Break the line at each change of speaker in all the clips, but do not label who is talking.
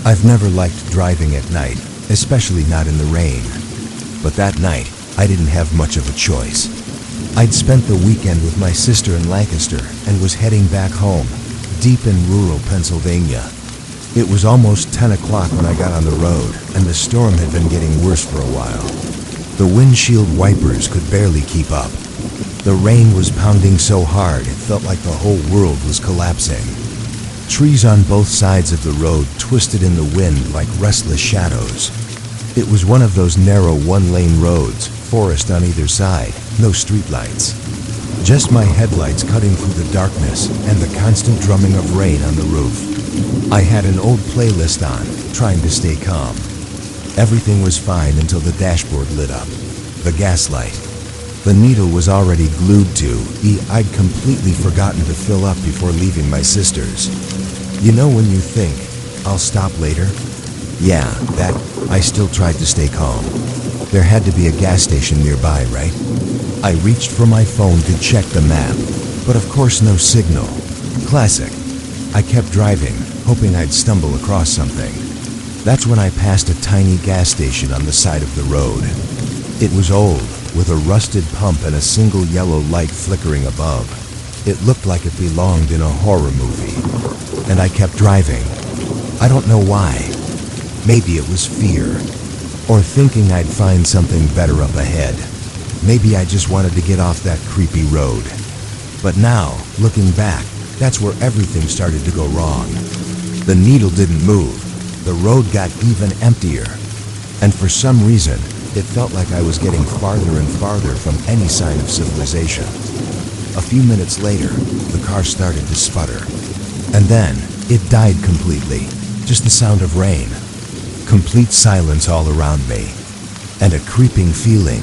I've never liked driving at night, especially not in the rain. But that night, I didn't have much of a choice. I'd spent the weekend with my sister in Lancaster and was heading back home, deep in rural Pennsylvania. It was almost 10 o'clock when I got on the road, and the storm had been getting worse for a while. The windshield wipers could barely keep up. The rain was pounding so hard it felt like the whole world was collapsing. Trees on both sides of the road twisted in the wind like restless shadows. It was one of those narrow one-lane roads, forest on either side, no streetlights. Just my headlights cutting through the darkness and the constant drumming of rain on the roof. I had an old playlist on, trying to stay calm. Everything was fine until the dashboard lit up. The gas light. The needle was already glued to. I'd completely forgotten to fill up before leaving my sister's. You know when you think, I'll stop later? Yeah, that. I still tried to stay calm. There had to be a gas station nearby, right? I reached for my phone to check the map, but of course no signal. Classic. I kept driving, hoping I'd stumble across something. That's when I passed a tiny gas station on the side of the road. It was old, with a rusted pump and a single yellow light flickering above. It looked like it belonged in a horror movie. And I kept driving. I don't know why. Maybe it was fear, or thinking I'd find something better up ahead. Maybe I just wanted to get off that creepy road. But now, looking back, that's where everything started to go wrong. The needle didn't move. The road got even emptier. And for some reason, it felt like I was getting farther and farther from any sign of civilization. A few minutes later, the car started to sputter. And then, it died completely. Just the sound of rain. Complete silence all around me. And a creeping feeling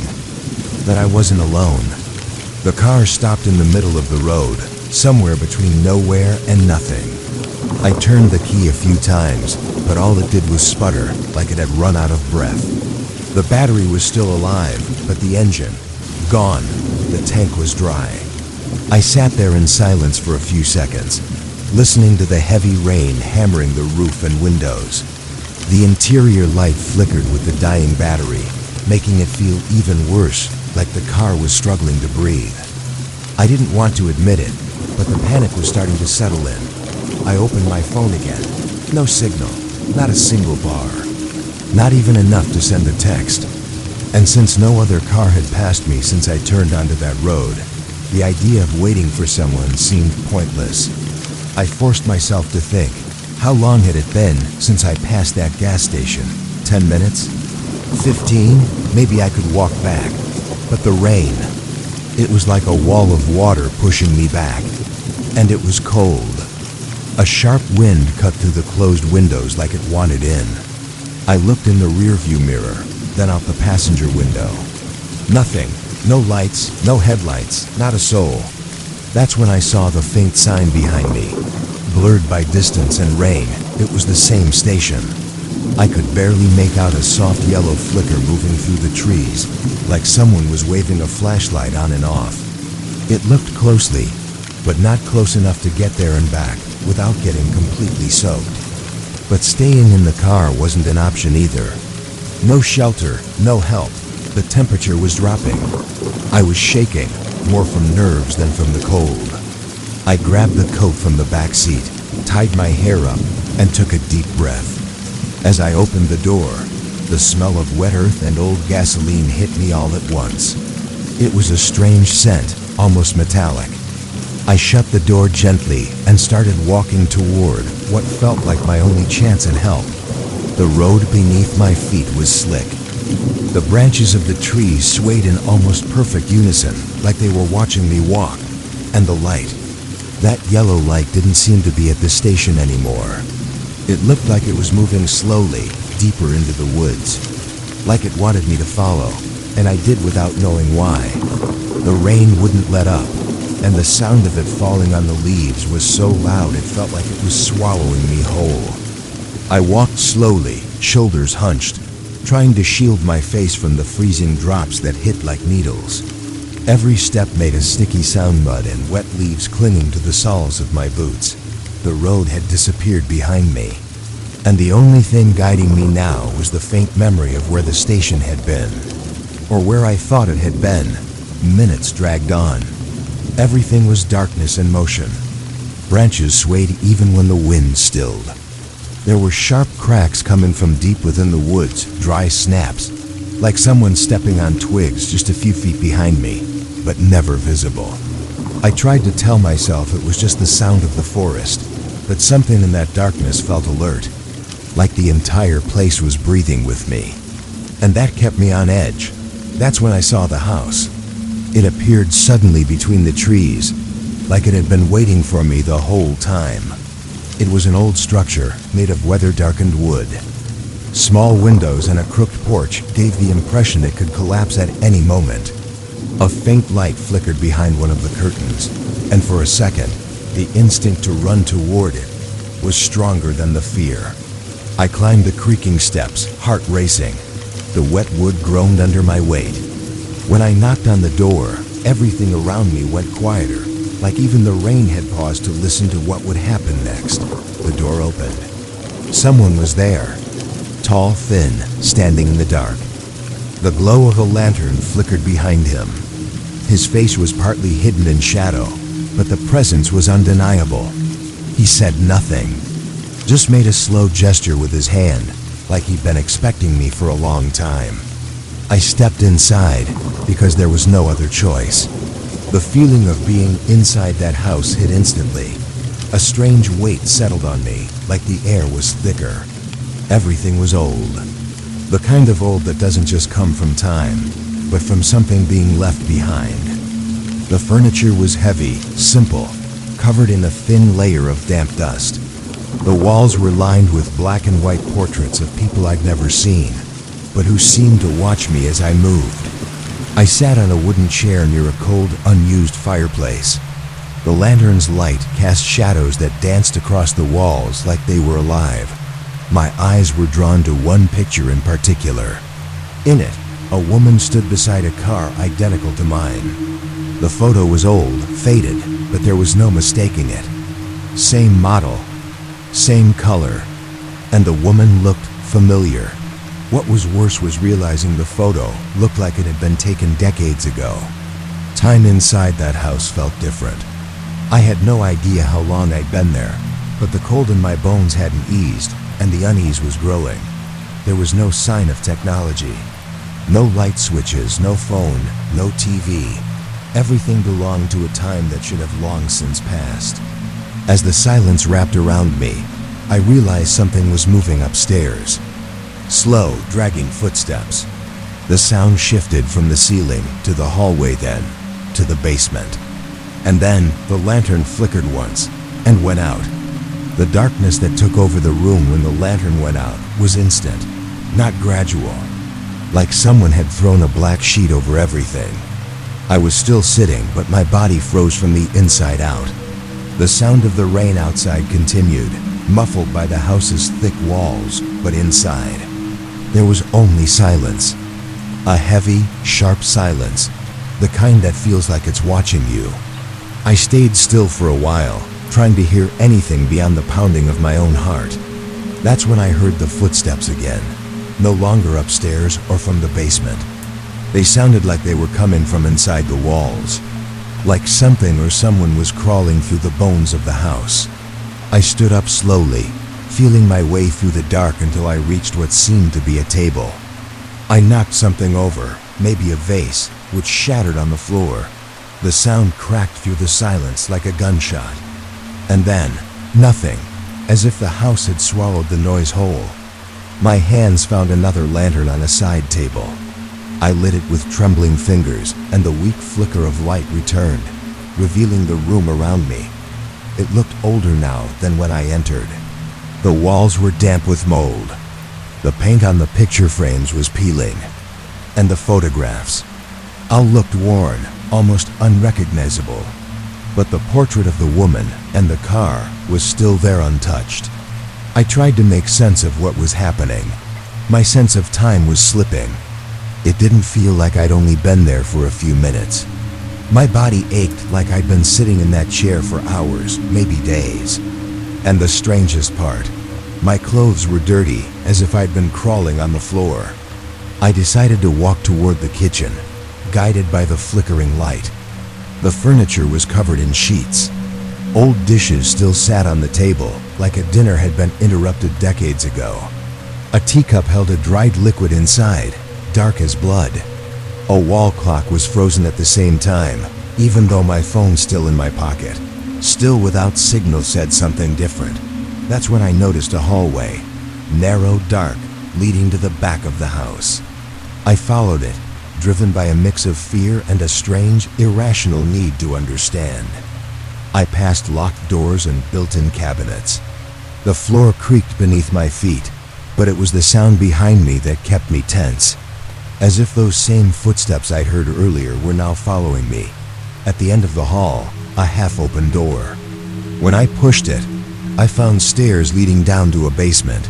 that I wasn't alone. The car stopped in the middle of the road, somewhere between nowhere and nothing. I turned the key a few times, but all it did was sputter, like it had run out of breath. The battery was still alive, but the engine, gone. The tank was dry. I sat there in silence for a few seconds, listening to the heavy rain hammering the roof and windows. The interior light flickered with the dying battery, making it feel even worse, like the car was struggling to breathe. I didn't want to admit it, but the panic was starting to settle in. I opened my phone again. No signal, not a single bar. Not even enough to send a text. And since no other car had passed me since I turned onto that road, the idea of waiting for someone seemed pointless. I forced myself to think, how long had it been since I passed that gas station? 10 minutes? 15? Maybe I could walk back. But the rain, it was like a wall of water pushing me back. And it was cold. A sharp wind cut through the closed windows like it wanted in. I looked in the rearview mirror, then out the passenger window. Nothing. No lights, no headlights, not a soul. That's when I saw the faint sign behind me. Blurred by distance and rain, it was the same station. I could barely make out a soft yellow flicker moving through the trees, like someone was waving a flashlight on and off. It looked closely, but not close enough to get there and back without getting completely soaked. But staying in the car wasn't an option either. No shelter, no help. The temperature was dropping. I was shaking, more from nerves than from the cold. I grabbed the coat from the back seat, tied my hair up, and took a deep breath. As I opened the door, the smell of wet earth and old gasoline hit me all at once. It was a strange scent, almost metallic. I shut the door gently and started walking toward what felt like my only chance at help. The road beneath my feet was slick. The branches of the trees swayed in almost perfect unison, like they were watching me walk. And the light. That yellow light didn't seem to be at the station anymore. It looked like it was moving slowly, deeper into the woods. Like it wanted me to follow, and I did without knowing why. The rain wouldn't let up, and the sound of it falling on the leaves was so loud it felt like it was swallowing me whole. I walked slowly, shoulders hunched, trying to shield my face from the freezing drops that hit like needles. Every step made a sticky sound, mud and wet leaves clinging to the soles of my boots. The road had disappeared behind me. And the only thing guiding me now was the faint memory of where the station had been, or where I thought it had been. Minutes dragged on. Everything was darkness and motion. Branches swayed even when the wind stilled. There were sharp cracks coming from deep within the woods, dry snaps, like someone stepping on twigs just a few feet behind me, but never visible. I tried to tell myself it was just the sound of the forest, but something in that darkness felt alert, like the entire place was breathing with me. And that kept me on edge. That's when I saw the house. It appeared suddenly between the trees, like it had been waiting for me the whole time. It was an old structure made of weather-darkened wood. Small windows and a crooked porch gave the impression it could collapse at any moment. A faint light flickered behind one of the curtains, and for a second, the instinct to run toward it was stronger than the fear. I climbed the creaking steps, heart racing. The wet wood groaned under my weight. When I knocked on the door, everything around me went quieter, like even the rain had paused to listen to what would happen next. The door opened. Someone was there, tall, thin, standing in the dark. The glow of a lantern flickered behind him. His face was partly hidden in shadow, but the presence was undeniable. He said nothing, just made a slow gesture with his hand, like he'd been expecting me for a long time. I stepped inside because there was no other choice. The feeling of being inside that house hit instantly. A strange weight settled on me, like the air was thicker. Everything was old. The kind of old that doesn't just come from time, but from something being left behind. The furniture was heavy, simple, covered in a thin layer of damp dust. The walls were lined with black and white portraits of people I'd never seen, but who seemed to watch me as I moved. I sat on a wooden chair near a cold, unused fireplace. The lantern's light cast shadows that danced across the walls like they were alive. My eyes were drawn to one picture in particular. In it, a woman stood beside a car identical to mine. The photo was old, faded, but there was no mistaking it. Same model, same color, and the woman looked familiar. What was worse was realizing the photo looked like it had been taken decades ago. Time inside that house felt different. I had no idea how long I'd been there, but the cold in my bones hadn't eased, and the unease was growing. There was no sign of technology. No light switches, no phone, no TV. Everything belonged to a time that should have long since passed. As the silence wrapped around me, I realized something was moving upstairs. Slow, dragging footsteps. The sound shifted from the ceiling to the hallway, then to the basement. And then the lantern flickered once and went out. The darkness that took over the room when the lantern went out was instant, not gradual, like someone had thrown a black sheet over everything. I was still sitting, but my body froze from the inside out. The sound of the rain outside continued, muffled by the house's thick walls, but inside, there was only silence. A heavy, sharp silence, the kind that feels like it's watching you. I stayed still for a while, trying to hear anything beyond the pounding of my own heart. That's when I heard the footsteps again, no longer upstairs or from the basement. They sounded like they were coming from inside the walls, like something or someone was crawling through the bones of the house. I stood up slowly, feeling my way through the dark until I reached what seemed to be a table. I knocked something over, maybe a vase, which shattered on the floor. The sound cracked through the silence like a gunshot. And then, nothing, as if the house had swallowed the noise whole. My hands found another lantern on a side table. I lit it with trembling fingers, and the weak flicker of light returned, revealing the room around me. It looked older now than when I entered. The walls were damp with mold. The paint on the picture frames was peeling. And the photographs all looked worn, almost unrecognizable. But the portrait of the woman and the car was still there untouched. I tried to make sense of what was happening. My sense of time was slipping. It didn't feel like I'd only been there for a few minutes. My body ached like I'd been sitting in that chair for hours, maybe days. And the strangest part, My clothes were dirty, as if I'd been crawling on the floor. I decided to walk toward the kitchen, guided by the flickering light. The furniture was covered in sheets. Old dishes still sat on the table, like a dinner had been interrupted decades ago. A teacup held a dried liquid inside, dark as blood. A wall clock was frozen at the same time, even though my phone still in my pocket. Still without signal said something different. That's when I noticed a hallway, narrow, dark, leading to the back of the house. I followed it, driven by a mix of fear and a strange, irrational need to understand. I passed locked doors and built-in cabinets. The floor creaked beneath my feet, but it was the sound behind me that kept me tense, as if those same footsteps I'd heard earlier were now following me. At the end of the hall, a half-open door. When I pushed it, I found stairs leading down to a basement.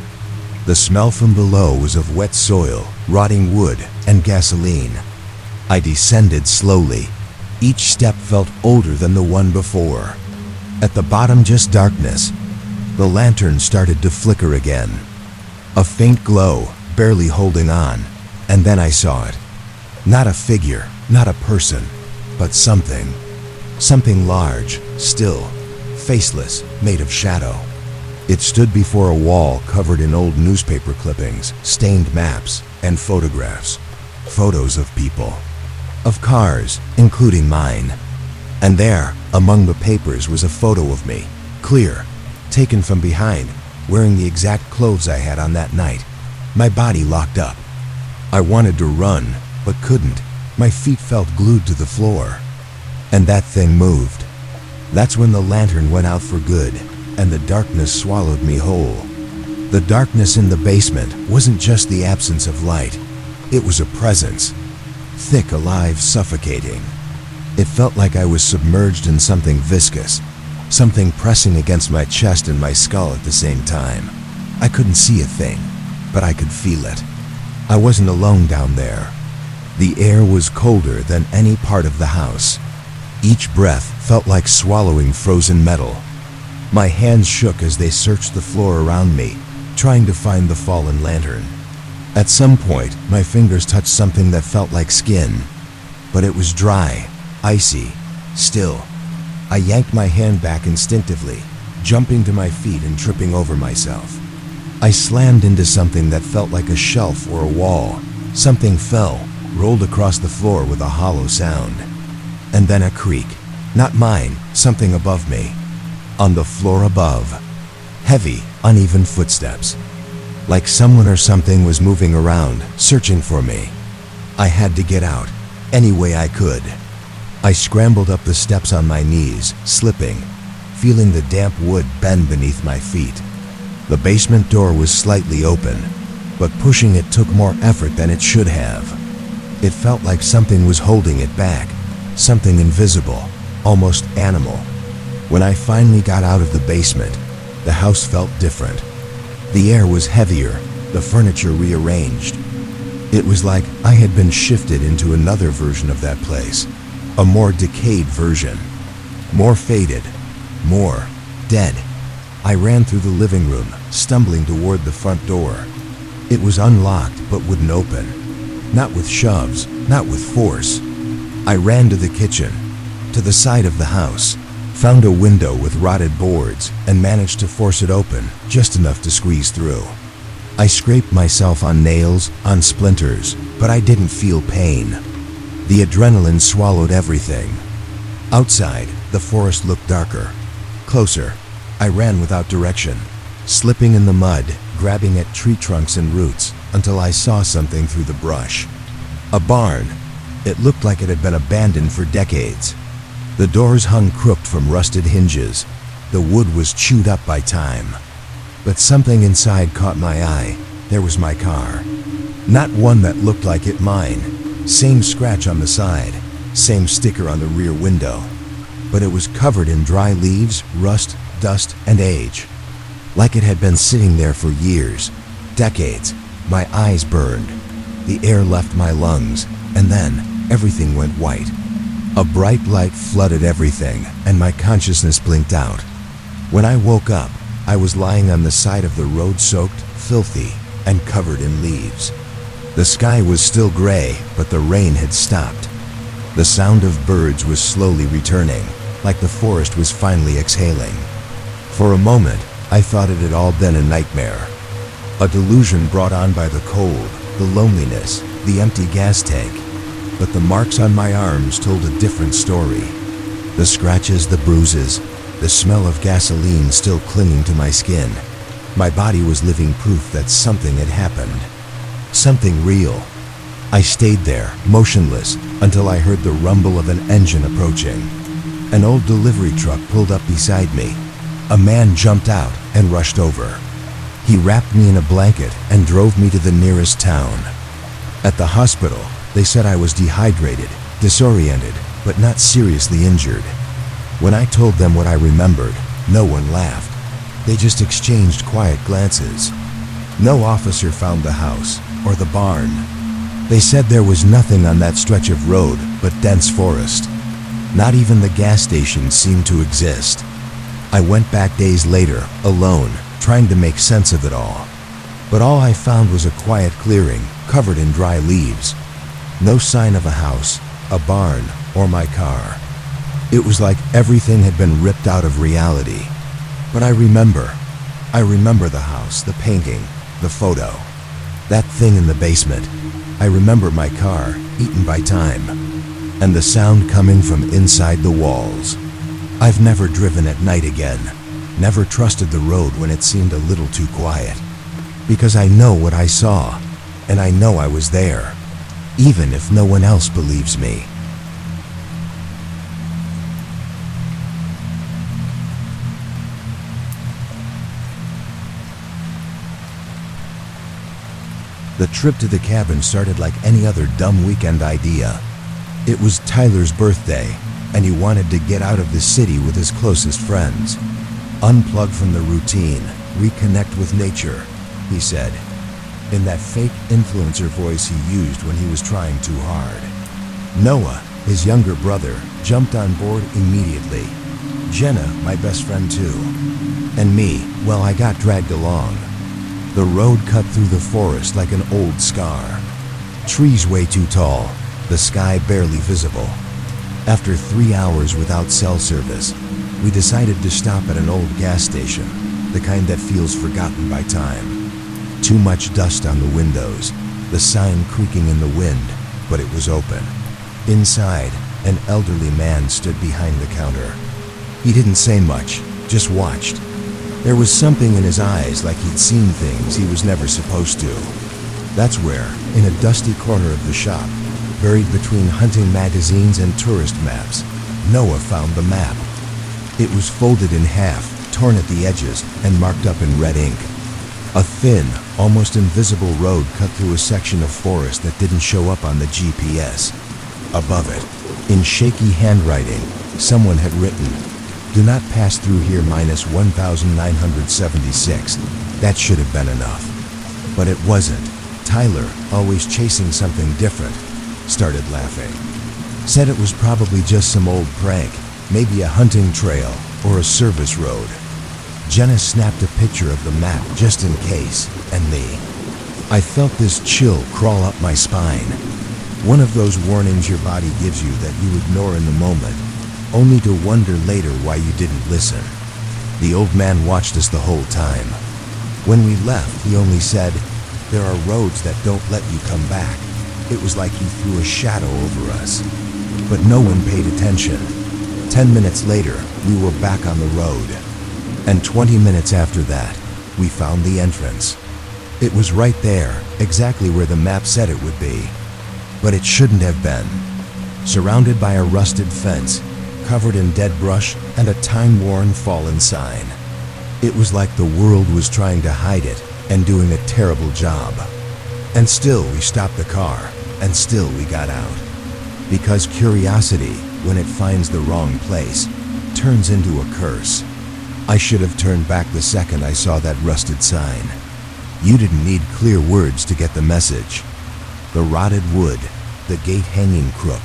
The smell from below was of wet soil, rotting wood, and gasoline. I descended slowly. Each step felt older than the one before. At the bottom, just darkness. The lantern started to flicker again. A faint glow, barely holding on, and then I saw it. Not a figure, not a person, but something. Something large, still, faceless, made of shadow. It stood before a wall covered in old newspaper clippings, stained maps, and photographs. Photos of people. Of cars, including mine. And there, among the papers, was a photo of me, clear, taken from behind, wearing the exact clothes I had on that night. My body locked up. I wanted to run, but couldn't. My feet felt glued to the floor. And that thing moved. That's when the lantern went out for good, and the darkness swallowed me whole. The darkness in the basement wasn't just the absence of light. It was a presence. Thick, alive, suffocating. It felt like I was submerged in something viscous, something pressing against my chest and my skull at the same time. I couldn't see a thing, but I could feel it. I wasn't alone down there. The air was colder than any part of the house. Each breath felt like swallowing frozen metal. My hands shook as they searched the floor around me, trying to find the fallen lantern. At some point, my fingers touched something that felt like skin, but it was dry, icy, still. I yanked my hand back instinctively, jumping to my feet and tripping over myself. I slammed into something that felt like a shelf or a wall. Something fell, rolled across the floor with a hollow sound. And then a creak. Not mine, something above me. On the floor above. Heavy, uneven footsteps. Like someone or something was moving around, searching for me. I had to get out, any way I could. I scrambled up the steps on my knees, slipping, feeling the damp wood bend beneath my feet. The basement door was slightly open, but pushing it took more effort than it should have. It felt like something was holding it back, something invisible, almost animal. When I finally got out of the basement, the house felt different. The air was heavier, the furniture rearranged. It was like I had been shifted into another version of that place, a more decayed version, more faded, more dead. I ran through the living room, stumbling toward the front door. It was unlocked but wouldn't open. Not with shoves, not with force. I ran to the kitchen, to the side of the house, found a window with rotted boards, and managed to force it open, just enough to squeeze through. I scraped myself on nails, on splinters, but I didn't feel pain. The adrenaline swallowed everything. Outside, the forest looked darker. Closer, I ran without direction, slipping in the mud, grabbing at tree trunks and roots, until I saw something through the brush. A barn. It looked like it had been abandoned for decades. The doors hung crooked from rusted hinges. The wood was chewed up by time. But something inside caught my eye. There was my car. Not one that looked like it mine. Same scratch on the side, same sticker on the rear window. But it was covered in dry leaves, rust, dust, and age. Like it had been sitting there for years, decades. My eyes burned. The air left my lungs, and then everything went white. A bright light flooded everything, and my consciousness blinked out. When I woke up, I was lying on the side of the road, soaked, filthy, and covered in leaves. The sky was still gray, but the rain had stopped. The sound of birds was slowly returning, like the forest was finally exhaling. For a moment, I thought it had all been a nightmare. A delusion brought on by the cold, the loneliness, the empty gas tank. But the marks on my arms told a different story. The scratches, the bruises, the smell of gasoline still clinging to my skin. My body was living proof that something had happened. Something real. I stayed there, motionless, until I heard the rumble of an engine approaching. An old delivery truck pulled up beside me. A man jumped out and rushed over. He wrapped me in a blanket and drove me to the nearest town. At the hospital, they said I was dehydrated, disoriented, but not seriously injured. When I told them what I remembered, no one laughed. They just exchanged quiet glances. No officer found the house or the barn. They said there was nothing on that stretch of road but dense forest. Not even the gas station seemed to exist. I went back days later, alone, trying to make sense of it all. But all I found was a quiet clearing, covered in dry leaves. No sign of a house, a barn, or my car. It was like everything had been ripped out of reality. But I remember the house, the painting, the photo. That thing in the basement. I remember my car, eaten by time, and the sound coming from inside the walls. I've never driven at night again, never trusted the road when it seemed a little too quiet. Because I know what I saw, and I know I was there, even if no one else believes me. The trip to the cabin started like any other dumb weekend idea. It was Tyler's birthday, and he wanted to get out of the city with his closest friends. Unplug from the routine, reconnect with nature, he said, in that fake influencer voice he used when he was trying too hard. Noah, his younger brother, jumped on board immediately. Jenna, my best friend too. And me, well, I got dragged along. The road cut through the forest like an old scar. Trees way too tall, the sky barely visible. After 3 hours without cell service, we decided to stop at an old gas station, the kind that feels forgotten by time. Too much dust on the windows, the sign creaking in the wind, but it was open. Inside, an elderly man stood behind the counter. He didn't say much, just watched. There was something in his eyes, like he'd seen things he was never supposed to. That's where, in a dusty corner of the shop, buried between hunting magazines and tourist maps, Noah found the map. It was folded in half, torn at the edges, and marked up in red ink. A thin, almost invisible road cut through a section of forest that didn't show up on the GPS. Above it, in shaky handwriting, someone had written, "Do not pass through here minus 1976. That should have been enough. But it wasn't. Tyler, always chasing something different, started laughing. Said it was probably just some old prank, maybe a hunting trail or a service road. Jenna snapped a picture of the map just in case, and me. I felt this chill crawl up my spine. One of those warnings your body gives you that you ignore in the moment, only to wonder later why you didn't listen. The old man watched us the whole time. When we left, he only said, "There are roads that don't let you come back." It was like he threw a shadow over us. But no one paid attention. 10 minutes later, we were back on the road. And 20 minutes after that, we found the entrance. It was right there, exactly where the map said it would be. But it shouldn't have been. Surrounded by a rusted fence, covered in dead brush and a time-worn fallen sign. It was like the world was trying to hide it and doing a terrible job. And still we stopped the car, and still we got out. Because curiosity, when it finds the wrong place, turns into a curse. I should have turned back the second I saw that rusted sign. You didn't need clear words to get the message. The rotted wood, the gate hanging crooked,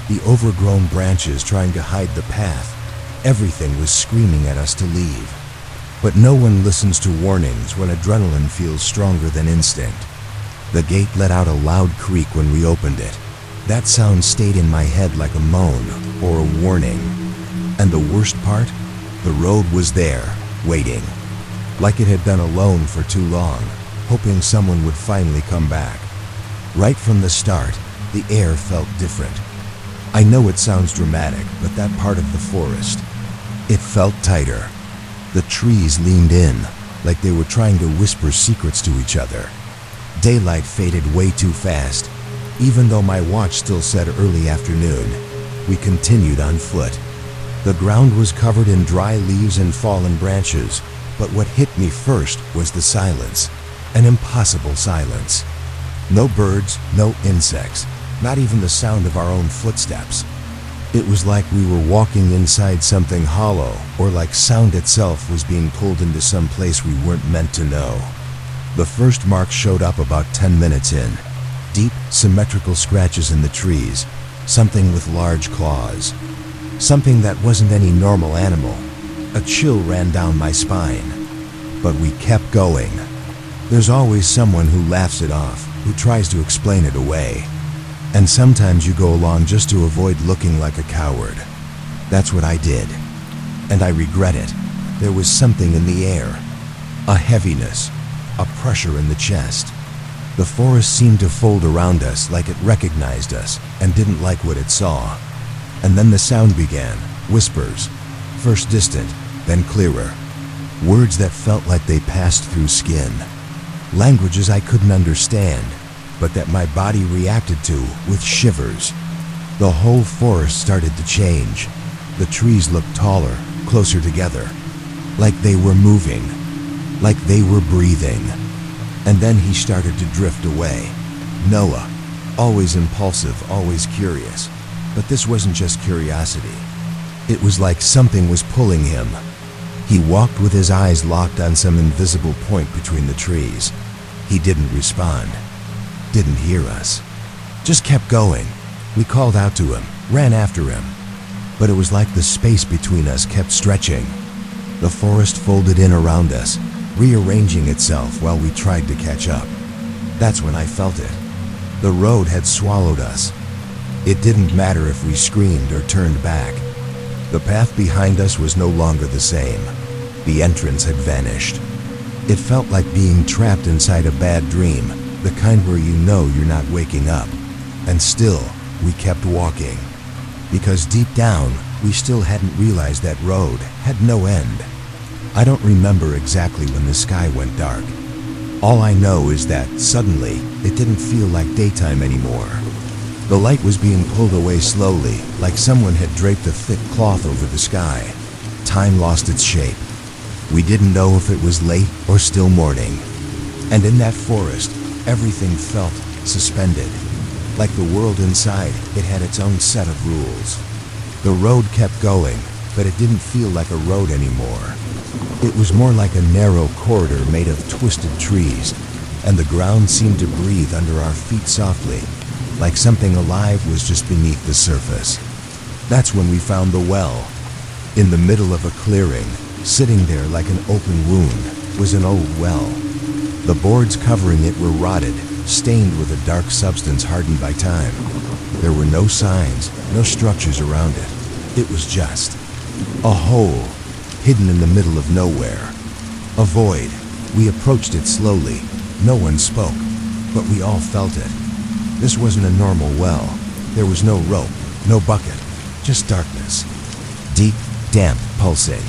the overgrown branches trying to hide the path, everything was screaming at us to leave. But no one listens to warnings when adrenaline feels stronger than instinct. The gate let out a loud creak when we opened it. That sound stayed in my head like a moan or a warning. And the worst part? The road was there, waiting. Like it had been alone for too long, hoping someone would finally come back. Right from the start, the air felt different. I know it sounds dramatic, but that part of the forest, it felt tighter. The trees leaned in, like they were trying to whisper secrets to each other. Daylight faded way too fast. Even though my watch still said early afternoon, we continued on foot. The ground was covered in dry leaves and fallen branches, but what hit me first was the silence. An impossible silence. No birds, no insects, not even the sound of our own footsteps. It was like we were walking inside something hollow, or like sound itself was being pulled into some place we weren't meant to know. The first mark showed up about 10 minutes in. Deep, symmetrical scratches in the trees, something with large claws. Something that wasn't any normal animal. A chill ran down my spine. But we kept going. There's always someone who laughs it off, who tries to explain it away. And sometimes you go along just to avoid looking like a coward. That's what I did. And I regret it. There was something in the air. A heaviness. A pressure in the chest. The forest seemed to fold around us like it recognized us and didn't like what it saw. And then the sound began. Whispers. First distant, then clearer. Words that felt like they passed through skin. Languages I couldn't understand, but that my body reacted to with shivers. The whole forest started to change. The trees looked taller, closer together. Like they were moving. Like they were breathing. And then he started to drift away. Noah, always impulsive, always curious. But this wasn't just curiosity. It was like something was pulling him. He walked with his eyes locked on some invisible point between the trees. He didn't respond. Didn't hear us. Just kept going. We called out to him, ran after him. But it was like the space between us kept stretching. The forest folded in around us, rearranging itself while we tried to catch up. That's when I felt it. The road had swallowed us. It didn't matter if we screamed or turned back. The path behind us was no longer the same. The entrance had vanished. It felt like being trapped inside a bad dream, the kind where you know you're not waking up. And still, we kept walking. Because deep down, we still hadn't realized that road had no end. I don't remember exactly when the sky went dark. All I know is that, suddenly, it didn't feel like daytime anymore. The light was being pulled away slowly, like someone had draped a thick cloth over the sky. Time lost its shape. We didn't know if it was late or still morning. And in that forest, everything felt suspended. Like the world inside, it had its own set of rules. The road kept going, but it didn't feel like a road anymore. It was more like a narrow corridor made of twisted trees, and the ground seemed to breathe under our feet softly, like something alive was just beneath the surface. That's when we found the well. In the middle of a clearing, sitting there like an open wound, was an old well. The boards covering it were rotted, stained with a dark substance hardened by time. There were no signs, no structures around it. It was just a hole, hidden in the middle of nowhere. A void. We approached it slowly. No one spoke, but we all felt it. This wasn't a normal well. There was no rope, no bucket, just darkness. Deep, damp, pulsing.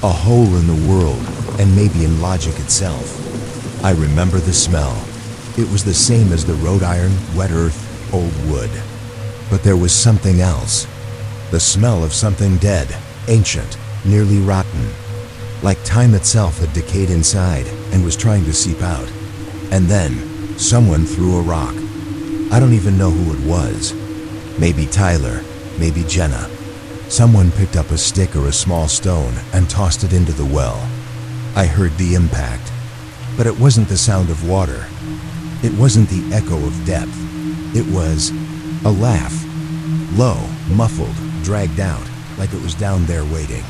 A hole in the world, and maybe in logic itself. I remember the smell. It was the same as the wrought iron, wet earth, old wood. But there was something else. The smell of something dead, ancient, nearly rotten. Like time itself had decayed inside and was trying to seep out. And then, someone threw a rock. I don't even know who it was. Maybe Tyler, maybe Jenna. Someone picked up a stick or a small stone and tossed it into the well. I heard the impact. But it wasn't the sound of water. It wasn't the echo of depth. It was a laugh. Low, muffled, dragged out, like it was down there waiting.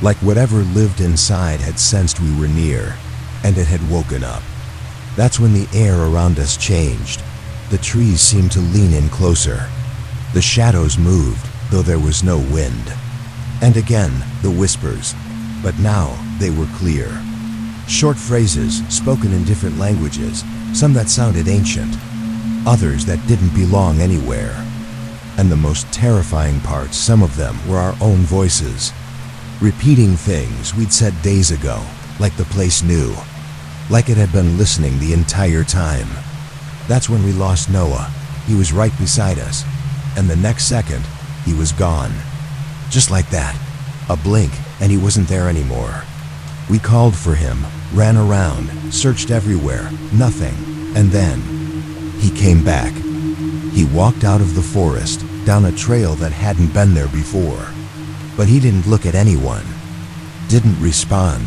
like whatever lived inside had sensed we were near, and it had woken up. That's when the air around us changed. The trees seemed to lean in closer. The shadows moved, though there was no wind. And again, the whispers, but now they were clear. Short phrases spoken in different languages, some that sounded ancient, others that didn't belong anywhere. And the most terrifying part, some of them were our own voices, repeating things we'd said days ago, like the place knew, like it had been listening the entire time. That's when we lost Noah. He was right beside us, and the next second, he was gone. Just like that. A blink, and he wasn't there anymore. We called for him, ran around, searched everywhere, nothing, and then he came back. He walked out of the forest, down a trail that hadn't been there before. But he didn't look at anyone, didn't respond.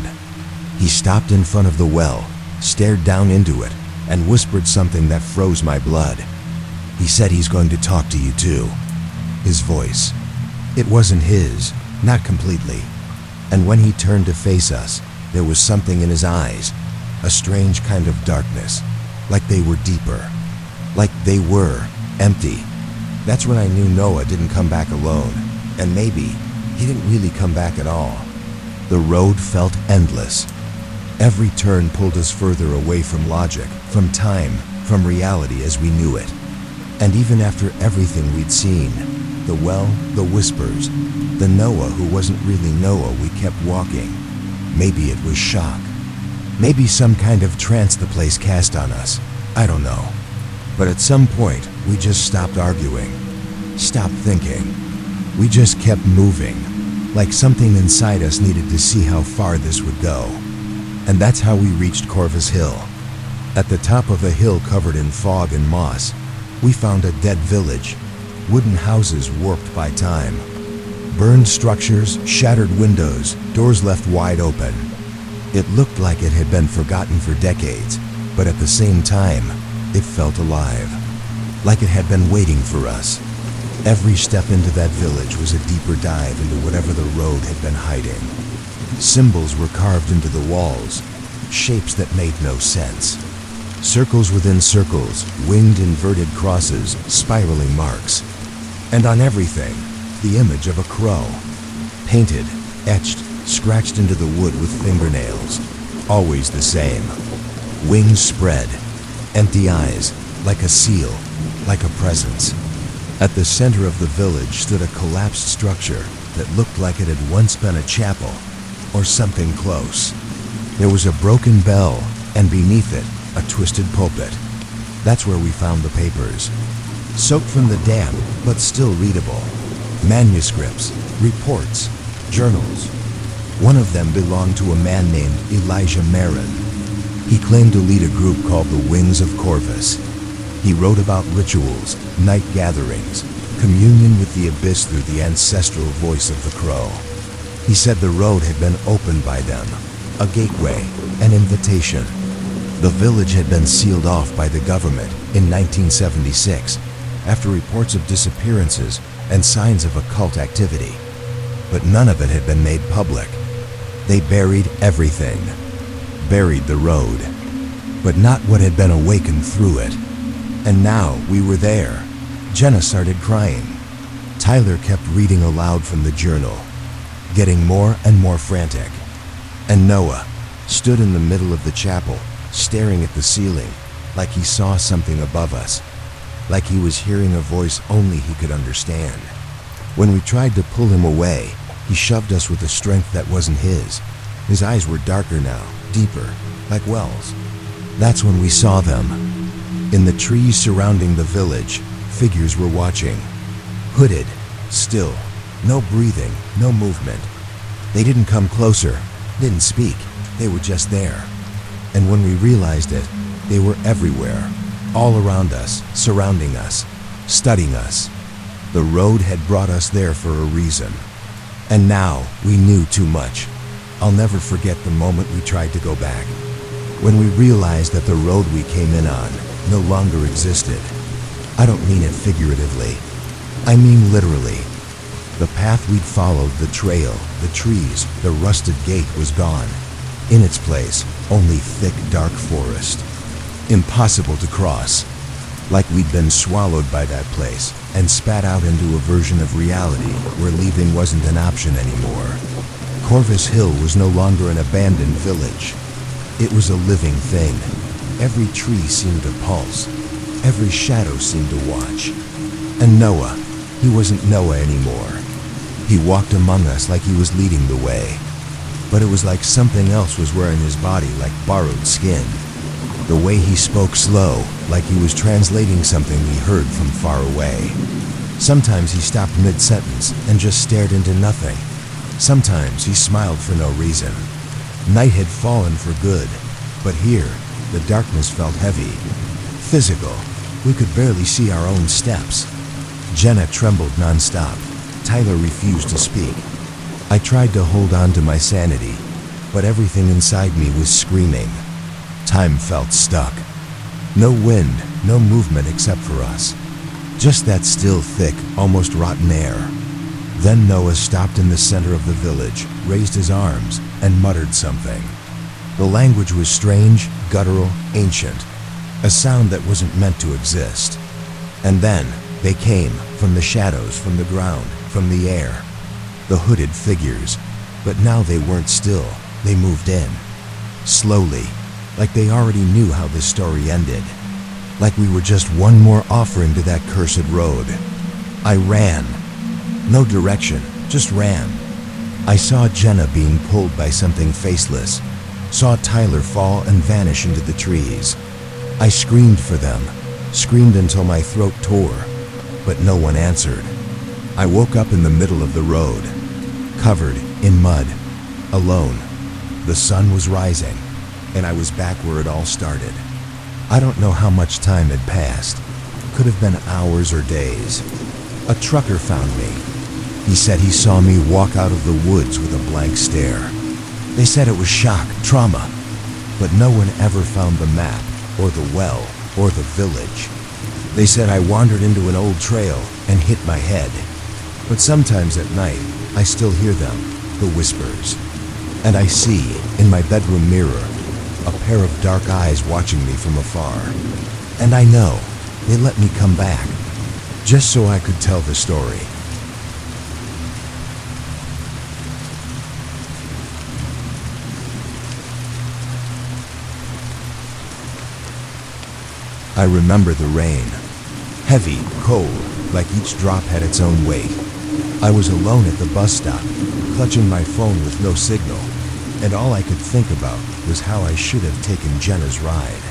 He stopped in front of the well, stared down into it, and whispered something that froze my blood. He said he's going to talk to you too. His voice. It wasn't his, not completely. And when he turned to face us, there was something in his eyes, a strange kind of darkness, like they were deeper, like they were empty. That's when I knew Noah didn't come back alone, and maybe he didn't really come back at all. The road felt endless. Every turn pulled us further away from logic, from time, from reality as we knew it. And even after everything we'd seen, the well, the whispers, the Noah who wasn't really Noah, we kept walking. Maybe it was shock. Maybe some kind of trance the place cast on us. I don't know. But at some point, we just stopped arguing, stopped thinking. We just kept moving, like something inside us needed to see how far this would go. And that's how we reached Corvus Hill. At the top of a hill covered in fog and moss, we found a dead village, wooden houses warped by time, burned structures, shattered windows, doors left wide open. It looked like it had been forgotten for decades, but at the same time, it felt alive, like it had been waiting for us. Every step into that village was a deeper dive into whatever the road had been hiding. Symbols were carved into the walls, shapes that made no sense. Circles within circles, winged inverted crosses, spiraling marks. And on everything, the image of a crow. Painted, etched, scratched into the wood with fingernails. Always the same. Wings spread, empty eyes, like a seal, like a presence. At the center of the village stood a collapsed structure that looked like it had once been a chapel, or something close. There was a broken bell, and beneath it, a twisted pulpit. That's where we found the papers. Soaked from the damp, but still readable. Manuscripts, reports, journals. One of them belonged to a man named Elijah Marin. He claimed to lead a group called the Wings of Corvus. He wrote about rituals, night gatherings, communion with the abyss through the ancestral voice of the crow. He said the road had been opened by them, a gateway, an invitation. The village had been sealed off by the government in 1976 after reports of disappearances and signs of occult activity. But none of it had been made public. They buried everything. Buried the road. But not what had been awakened through it. And now we were there. Jenna started crying. Tyler kept reading aloud from the journal, getting more and more frantic. And Noah stood in the middle of the chapel, staring at the ceiling, like he saw something above us, like he was hearing a voice only he could understand. When we tried to pull him away, he shoved us with a strength that wasn't his. His eyes were darker now, deeper, like wells. That's when we saw them. In the trees surrounding the village, figures were watching. Hooded, still, no breathing, no movement. They didn't come closer, didn't speak, they were just there. And when we realized it, they were everywhere, all around us, surrounding us, studying us. The road had brought us there for a reason. And now we knew too much. I'll never forget the moment we tried to go back. When we realized that the road we came in on no longer existed. I don't mean it figuratively. I mean literally. The path we'd followed, the trail, the trees, the rusted gate was gone. In its place, only thick, dark forest. Impossible to cross. Like we'd been swallowed by that place and spat out into a version of reality where leaving wasn't an option anymore. Corvus Hill was no longer an abandoned village. It was a living thing. Every tree seemed to pulse. Every shadow seemed to watch. And Noah, he wasn't Noah anymore. He walked among us like he was leading the way. But it was like something else was wearing his body like borrowed skin. The way he spoke slow, like he was translating something he heard from far away. Sometimes he stopped mid-sentence and just stared into nothing. Sometimes he smiled for no reason. Night had fallen for good, but here, the darkness felt heavy. Physical. We could barely see our own steps. Jenna trembled nonstop. Tyler refused to speak. I tried to hold on to my sanity, but everything inside me was screaming. Time felt stuck. No wind, no movement except for us. Just that still, thick, almost rotten air. Then Noah stopped in the center of the village, raised his arms, and muttered something. The language was strange, guttural, ancient. A sound that wasn't meant to exist. And then, they came, from the shadows, from the ground, from the air. The hooded figures. But now they weren't still. They moved in. Slowly. Like they already knew how this story ended. Like we were just one more offering to that cursed road. I ran. No direction, just ran. I saw Jenna being pulled by something faceless. Saw Tyler fall and vanish into the trees. I screamed for them. Screamed until my throat tore. But no one answered. I woke up in the middle of the road. Covered in mud. Alone. The sun was rising. And I was back where it all started. I don't know how much time had passed. Could have been hours or days. A trucker found me. He said he saw me walk out of the woods with a blank stare. They said it was shock, trauma. But no one ever found the map, or the well, or the village. They said I wandered into an old trail and hit my head. But sometimes at night, I still hear them, the whispers. And I see, in my bedroom mirror, a pair of dark eyes watching me from afar. And I know they let me come back, just so I could tell the story. I remember the rain. Heavy, cold, like each drop had its own weight. I was alone at the bus stop, clutching my phone with no signal. And all I could think about was how I should have taken Jenna's ride.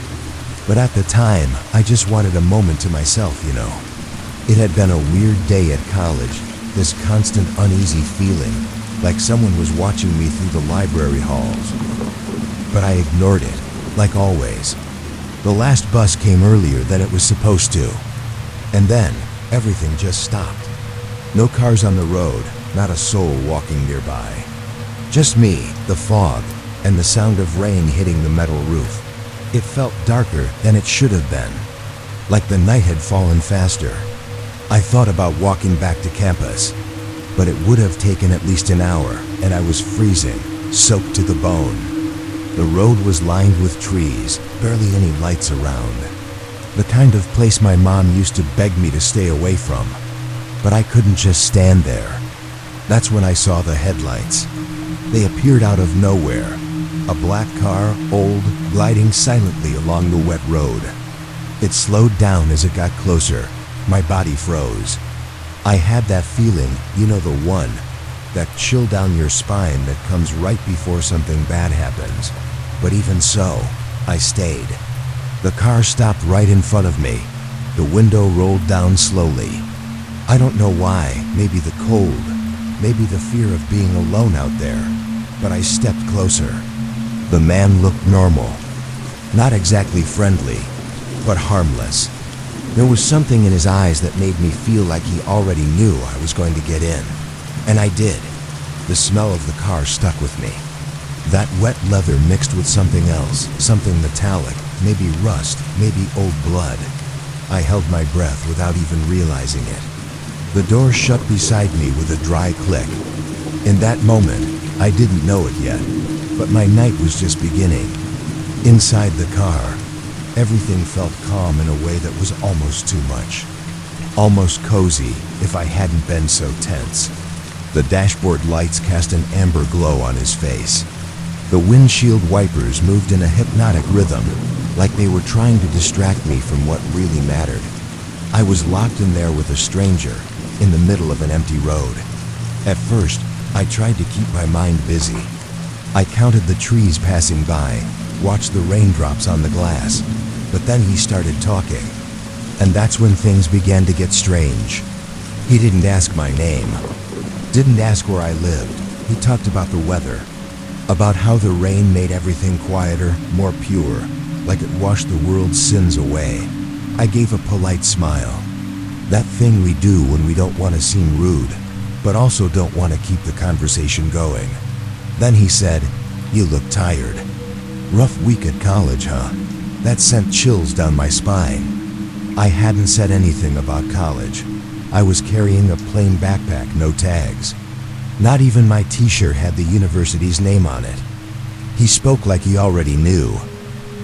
But at the time, I just wanted a moment to myself, you know. It had been a weird day at college, this constant uneasy feeling, like someone was watching me through the library halls. But I ignored it, like always. The last bus came earlier than it was supposed to. And then, everything just stopped. No cars on the road, not a soul walking nearby. Just me, the fog, and the sound of rain hitting the metal roof. It felt darker than it should have been, like the night had fallen faster. I thought about walking back to campus, but it would have taken at least an hour, and I was freezing, soaked to the bone. The road was lined with trees, barely any lights around. The kind of place my mom used to beg me to stay away from, but I couldn't just stand there. That's when I saw the headlights. They appeared out of nowhere. A black car, old, gliding silently along the wet road. It slowed down as it got closer. My body froze. I had that feeling, you know, the one, that chill down your spine that comes right before something bad happens. But even so, I stayed. The car stopped right in front of me. The window rolled down slowly. I don't know why, maybe the cold, maybe the fear of being alone out there, but I stepped closer. The man looked normal. Not exactly friendly, but harmless. There was something in his eyes that made me feel like he already knew I was going to get in. And I did. The smell of the car stuck with me. That wet leather mixed with something else, something metallic, maybe rust, maybe old blood. I held my breath without even realizing it. The door shut beside me with a dry click. In that moment, I didn't know it yet, but my night was just beginning. Inside the car, everything felt calm in a way that was almost too much. Almost cozy if I hadn't been so tense. The dashboard lights cast an amber glow on his face. The windshield wipers moved in a hypnotic rhythm, like they were trying to distract me from what really mattered. I was locked in there with a stranger, in the middle of an empty road. At first, I tried to keep my mind busy. I counted the trees passing by, watched the raindrops on the glass, but then he started talking. And that's when things began to get strange. He didn't ask my name, didn't ask where I lived. He talked about the weather, about how the rain made everything quieter, more pure, like it washed the world's sins away. I gave a polite smile. That thing we do when we don't want to seem rude, but also don't want to keep the conversation going. Then he said, "You look tired. Rough week at college, huh?" That sent chills down my spine. I hadn't said anything about college. I was carrying a plain backpack, no tags. Not even my t-shirt had the university's name on it. He spoke like he already knew.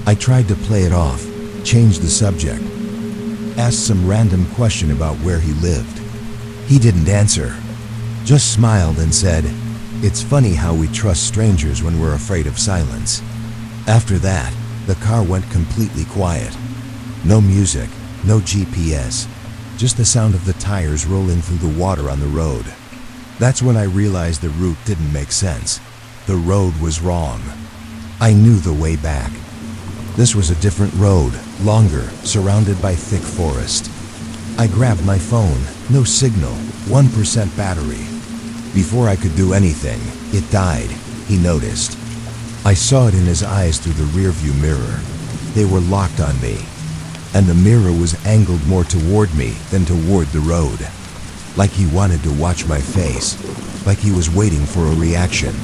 I tried to play it off, change the subject, asked some random question about where he lived. He didn't answer, just smiled and said, "It's funny how we trust strangers when we're afraid of silence." After that, the car went completely quiet. No music, no GPS, just the sound of the tires rolling through the water on the road. That's when I realized the route didn't make sense. The road was wrong. I knew the way back. This was a different road, longer, surrounded by thick forest. I grabbed my phone, no signal, 1% battery. Before I could do anything, it died, he noticed. I saw it in his eyes through the rearview mirror. They were locked on me, and the mirror was angled more toward me than toward the road. Like he wanted to watch my face, like he was waiting for a reaction.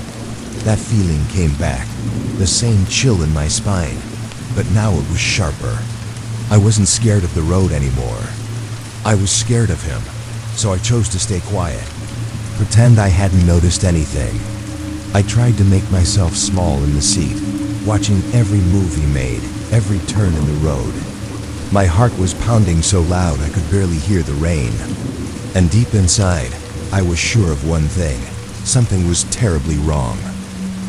That feeling came back, the same chill in my spine, but now it was sharper. I wasn't scared of the road anymore. I was scared of him, so I chose to stay quiet, pretend I hadn't noticed anything. I tried to make myself small in the seat, watching every move he made, every turn in the road. My heart was pounding so loud I could barely hear the rain. And deep inside, I was sure of one thing. Something was terribly wrong.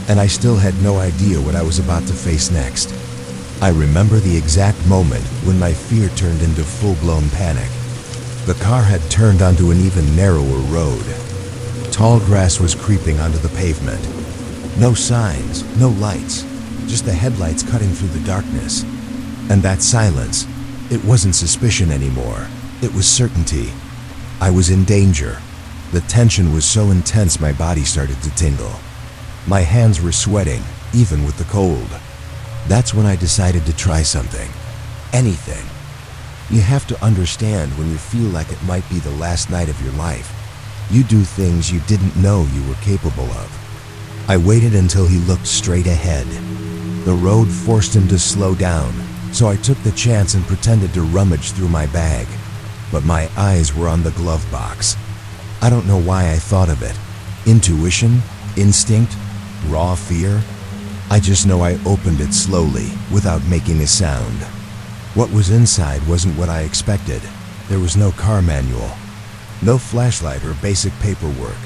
And I still had no idea what I was about to face next. I remember the exact moment when my fear turned into full-blown panic. The car had turned onto an even narrower road. Tall grass was creeping onto the pavement. No signs, no lights, just the headlights cutting through the darkness. And that silence, it wasn't suspicion anymore. It was certainty. I was in danger. The tension was so intense my body started to tingle. My hands were sweating, even with the cold. That's when I decided to try something. Anything. You have to understand when you feel like it might be the last night of your life. You do things you didn't know you were capable of. I waited until he looked straight ahead. The road forced him to slow down, so I took the chance and pretended to rummage through my bag. But my eyes were on the glove box. I don't know why I thought of it. Intuition? Instinct? Raw fear? I just know I opened it slowly, without making a sound. What was inside wasn't what I expected. There was no car manual, no flashlight or basic paperwork.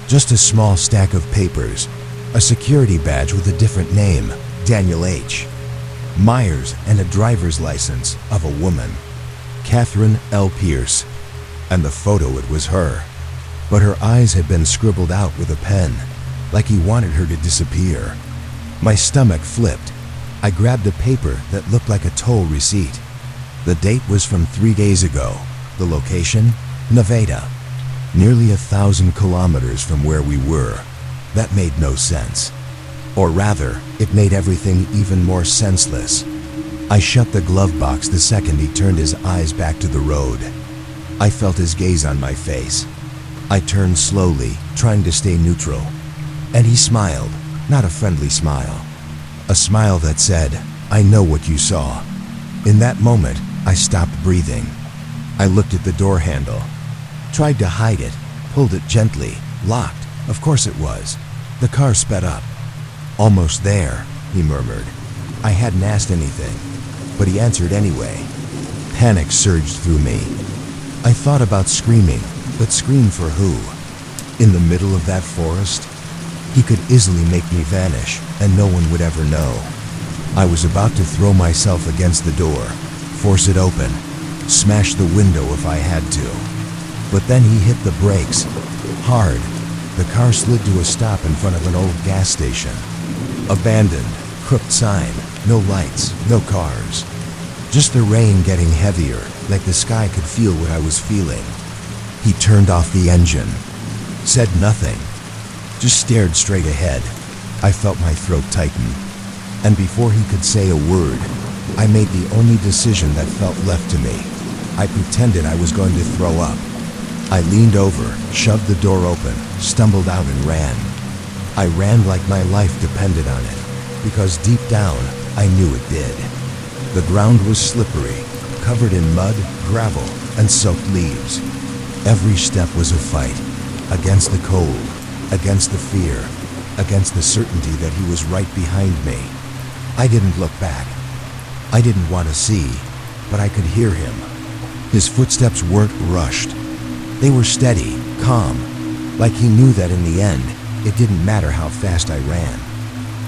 Just a small stack of papers, a security badge with a different name, Daniel H. Myers, and a driver's license of a woman, Catherine L. Pierce. And the photo, it was her. But her eyes had been scribbled out with a pen, like he wanted her to disappear. My stomach flipped. I grabbed a paper that looked like a toll receipt. The date was from 3 days ago. The location? Nevada. Nearly 1,000 kilometers from where we were. That made no sense. Or rather, it made everything even more senseless. I shut the glove box the second he turned his eyes back to the road. I felt his gaze on my face. I turned slowly, trying to stay neutral. And he smiled, not a friendly smile. A smile that said, "I know what you saw." In that moment, I stopped breathing. I looked at the door handle. Tried to hide it, pulled it gently, locked. Of course it was. The car sped up. "Almost there," he murmured. I hadn't asked anything, but he answered anyway. Panic surged through me. I thought about screaming, but scream for who? In the middle of that forest? He could easily make me vanish, and no one would ever know. I was about to throw myself against the door, force it open, smash the window if I had to. But then he hit the brakes, hard. The car slid to a stop in front of an old gas station. Abandoned, crooked sign, no lights, no cars. Just the rain getting heavier, like the sky could feel what I was feeling. He turned off the engine, said nothing, just stared straight ahead. I felt my throat tighten. And before he could say a word, I made the only decision that felt left to me. I pretended I was going to throw up. I leaned over, shoved the door open, stumbled out and ran. I ran like my life depended on it, because deep down, I knew it did. The ground was slippery, covered in mud, gravel, and soaked leaves. Every step was a fight, against the cold, against the fear, against the certainty that he was right behind me. I didn't look back. I didn't want to see, but I could hear him. His footsteps weren't rushed. They were steady, calm, like he knew that in the end, it didn't matter how fast I ran.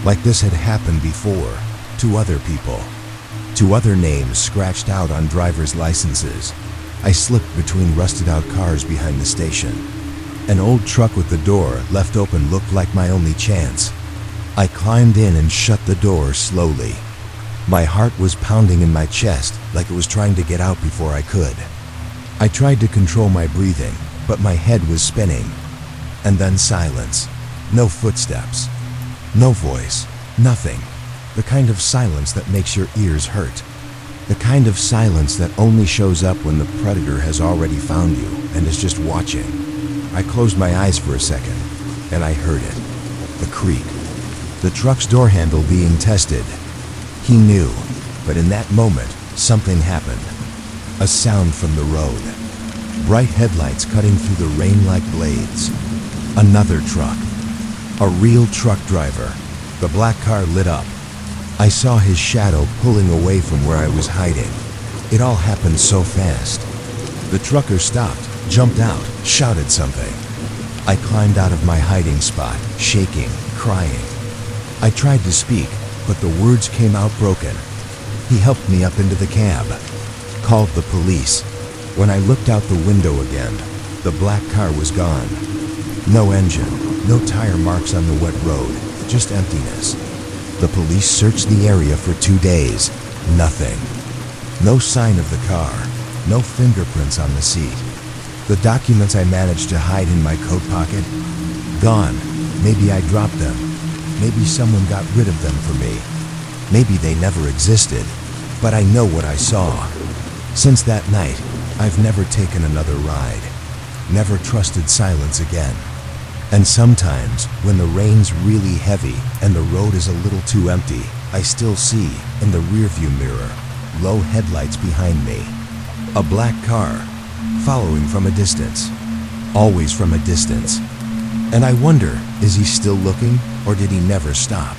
Like this had happened before, to other people, to other names scratched out on driver's licenses. I slipped between rusted out cars behind the station. An old truck with the door left open looked like my only chance. I climbed in and shut the door slowly. My heart was pounding in my chest like it was trying to get out before I could. I tried to control my breathing, but my head was spinning. And then silence. No footsteps. No voice. Nothing. The kind of silence that makes your ears hurt. The kind of silence that only shows up when the predator has already found you and is just watching. I closed my eyes for a second, and I heard it. The creak. The truck's door handle being tested. He knew, but in that moment, something happened. A sound from the road. Bright headlights cutting through the rain like blades. Another truck. A real truck driver. The black car lit up. I saw his shadow pulling away from where I was hiding. It all happened so fast. The trucker stopped, jumped out, shouted something. I climbed out of my hiding spot, shaking, crying. I tried to speak, but the words came out broken. He helped me up into the cab, called the police. When I looked out the window again, the black car was gone. No engine, no tire marks on the wet road, just emptiness. The police searched the area for 2 days. Nothing. No sign of the car. No fingerprints on the seat. The documents I managed to hide in my coat pocket? Gone. Maybe I dropped them. Maybe someone got rid of them for me. Maybe they never existed. But I know what I saw. Since that night, I've never taken another ride. Never trusted silence again. And sometimes, when the rain's really heavy and the road is a little too empty, I still see, in the rearview mirror, low headlights behind me. A black car, following from a distance. Always from a distance. And I wonder, is he still looking, or did he never stop?